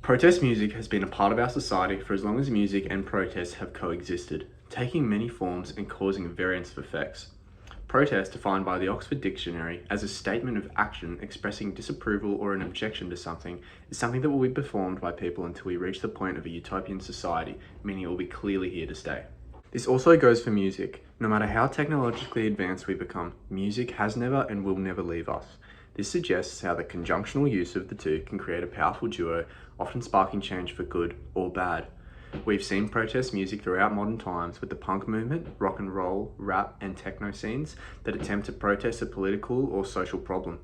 Protest music has been a part of our society for as long as music and protests have coexisted, taking many forms and causing a variance of effects. Protest, defined by the Oxford Dictionary as a statement of action expressing disapproval or an objection to something, is something that will be performed by people until we reach the point of a utopian society, meaning it will be clearly here to stay. This also goes for music. No matter how technologically advanced we become, music has never and will never leave us. This suggests how the conjunctional use of the two can create a powerful duo, often sparking change for good or bad. We've seen protest music throughout modern times with the punk movement, rock and roll, rap, and techno scenes that attempt to protest a political or social problem.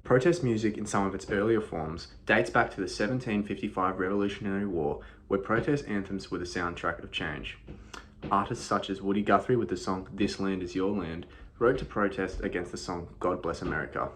Protest music in some of its earlier forms dates back to the 1755 Revolutionary War, where protest anthems were the soundtrack of change. Artists such as Woody Guthrie with the song "This Land Is Your Land" wrote to protest against the song "God Bless America."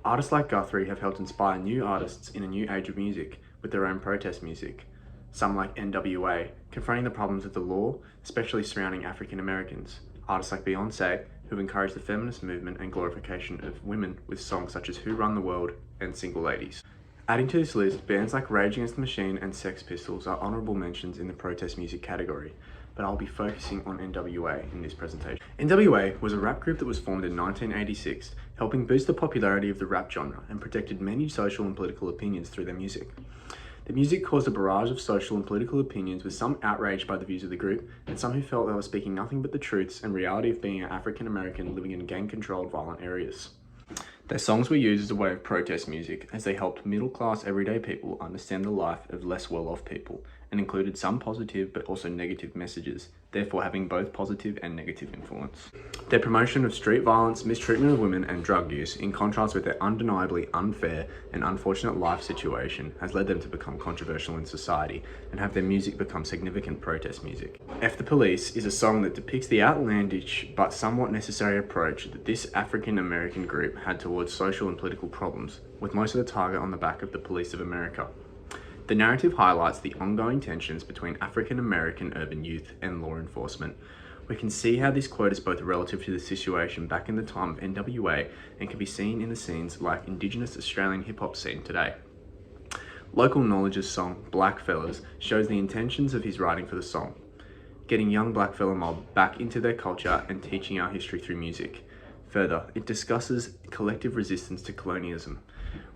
Artists like Guthrie have helped inspire new artists in a new age of music with their own protest music. Some like NWA, confronting the problems of the law, especially surrounding African Americans. Artists like Beyonce, who've encouraged the feminist movement and glorification of women with songs such as Who Run the World and Single Ladies. Adding to this list, bands like Rage Against the Machine and Sex Pistols are honourable mentions in the protest music category, but I'll be focusing on NWA in this presentation. NWA was a rap group that was formed in 1986, helping boost the popularity of the rap genre and protected many social and political opinions through their music. The music caused a barrage of social and political opinions, with some outraged by the views of the group and some who felt they were speaking nothing but the truths and reality of being an African American living in gang-controlled violent areas. Their songs were used as a way of protest music, as they helped middle-class everyday people understand the life of less well-off people, and included some positive but also negative messages, therefore having both positive and negative influence. Their promotion of street violence, mistreatment of women, and drug use, in contrast with their undeniably unfair and unfortunate life situation, has led them to become controversial in society and have their music become significant protest music. F the Police is a song that depicts the outlandish but somewhat necessary approach that this African American group had towards social and political problems, with most of the target on the back of the police of America. The narrative highlights the ongoing tensions between African American urban youth and law enforcement. We can see how this quote is both relative to the situation back in the time of NWA and can be seen in the scenes like Indigenous Australian hip-hop scene today. Local Knowledge's song Blackfellas shows the intentions of his writing for the song, getting young blackfella mob back into their culture and teaching our history through music. Further, it discusses collective resistance to colonialism,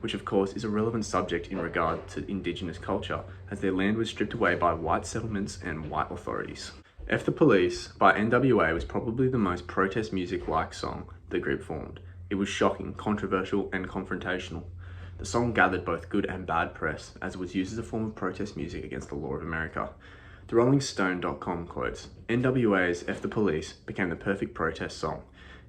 which of course is a relevant subject in regard to Indigenous culture, as their land was stripped away by white settlements and white authorities. F the Police by NWA was probably the most protest music-like song the group formed. It was shocking, controversial, and confrontational. The song gathered both good and bad press, as it was used as a form of protest music against the law of America. The RollingStone.com quotes, "NWA's F the Police became the perfect protest song."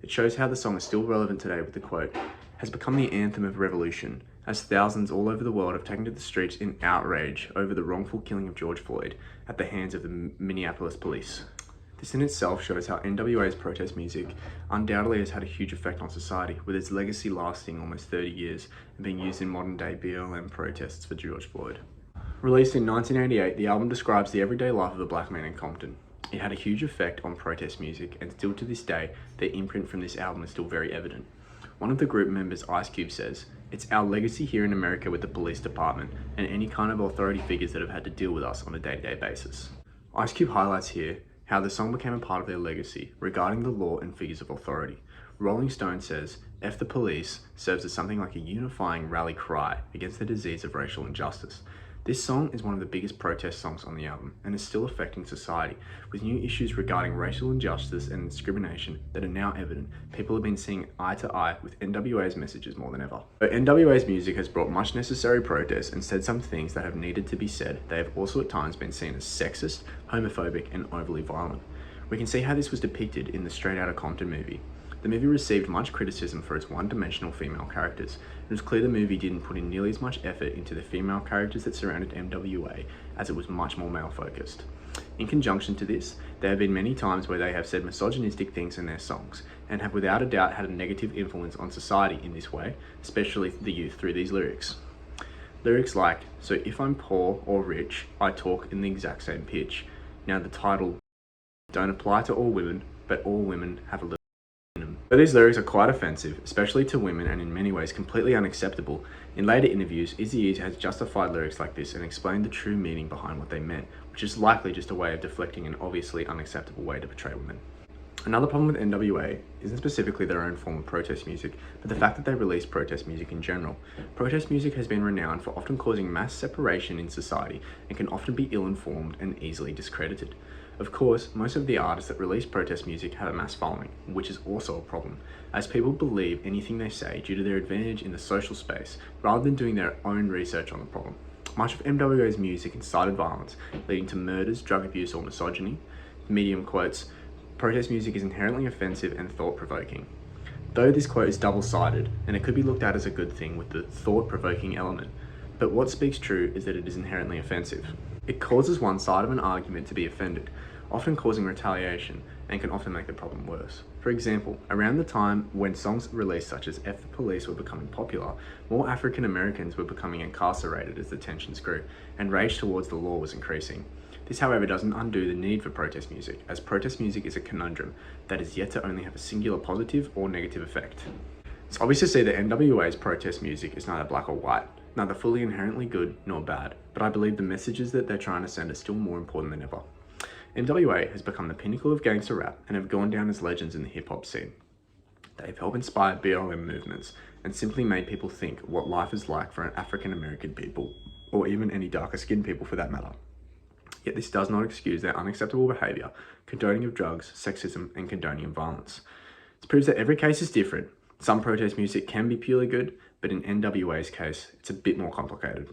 It shows how the song is still relevant today with the quote, "has become the anthem of revolution, as thousands all over the world have taken to the streets in outrage over the wrongful killing of George Floyd at the hands of the Minneapolis police." This in itself shows how NWA's protest music undoubtedly has had a huge effect on society, with its legacy lasting almost 30 years and being used in modern day BLM protests for George Floyd. Released in 1988, the album describes the everyday life of a black man in Compton. It had a huge effect on protest music, and still to this day, their imprint from this album is still very evident. One of the group members, Ice Cube, says, "It's our legacy here in America with the police department and any kind of authority figures that have had to deal with us on a day-to-day basis." Ice Cube highlights here how the song became a part of their legacy regarding the law and figures of authority. Rolling Stone says, "F the Police" serves as something like a unifying rally cry against the disease of racial injustice. This song is one of the biggest protest songs on the album and is still affecting society, with new issues regarding racial injustice and discrimination that are now evident. People have been seeing eye to eye with NWA's messages more than ever. Though NWA's music has brought much necessary protest and said some things that have needed to be said, they have also at times been seen as sexist, homophobic, and overly violent. We can see how this was depicted in the Straight Outta Compton movie. The movie received much criticism for its one-dimensional female characters. It was clear the movie didn't put in nearly as much effort into the female characters that surrounded NWA, as it was much more male-focused. In conjunction to this, there have been many times where they have said misogynistic things in their songs, and have without a doubt had a negative influence on society in this way, especially the youth through these lyrics. Lyrics like, "So if I'm poor or rich, I talk in the exact same pitch." Now the title don't apply to all women, but all women have a little in them. Though these lyrics are quite offensive, especially to women and in many ways completely unacceptable, in later interviews, Eazy-E has justified lyrics like this and explained the true meaning behind what they meant, which is likely just a way of deflecting an obviously unacceptable way to portray women. Another problem with NWA isn't specifically their own form of protest music, but the fact that they release protest music in general. Protest music has been renowned for often causing mass separation in society and can often be ill-informed and easily discredited. Of course, most of the artists that release protest music have a mass following, which is also a problem, as people believe anything they say due to their advantage in the social space, rather than doing their own research on the problem. Much of NWA's music incited violence, leading to murders, drug abuse, or misogyny. Medium quotes, "Protest music is inherently offensive and thought-provoking." Though this quote is double-sided, and it could be looked at as a good thing with the thought-provoking element, but what speaks true is that it is inherently offensive. It causes one side of an argument to be offended, often causing retaliation, and can often make the problem worse. For example, around the time when songs released such as F the Police were becoming popular, more African Americans were becoming incarcerated as the tensions grew, and rage towards the law was increasing. This, however, doesn't undo the need for protest music, as protest music is a conundrum that is yet to only have a singular positive or negative effect. It's obvious to see that NWA's protest music is neither black or white, neither fully inherently good nor bad, but I believe the messages that they're trying to send are still more important than ever. NWA has become the pinnacle of gangster rap and have gone down as legends in the hip-hop scene. They have helped inspire BLM movements and simply made people think what life is like for an African American people, or even any darker skinned people for that matter. Yet this does not excuse their unacceptable behaviour, condoning of drugs, sexism, and condoning of violence. This proves that every case is different. Some protest music can be purely good, but in NWA's case, it's a bit more complicated.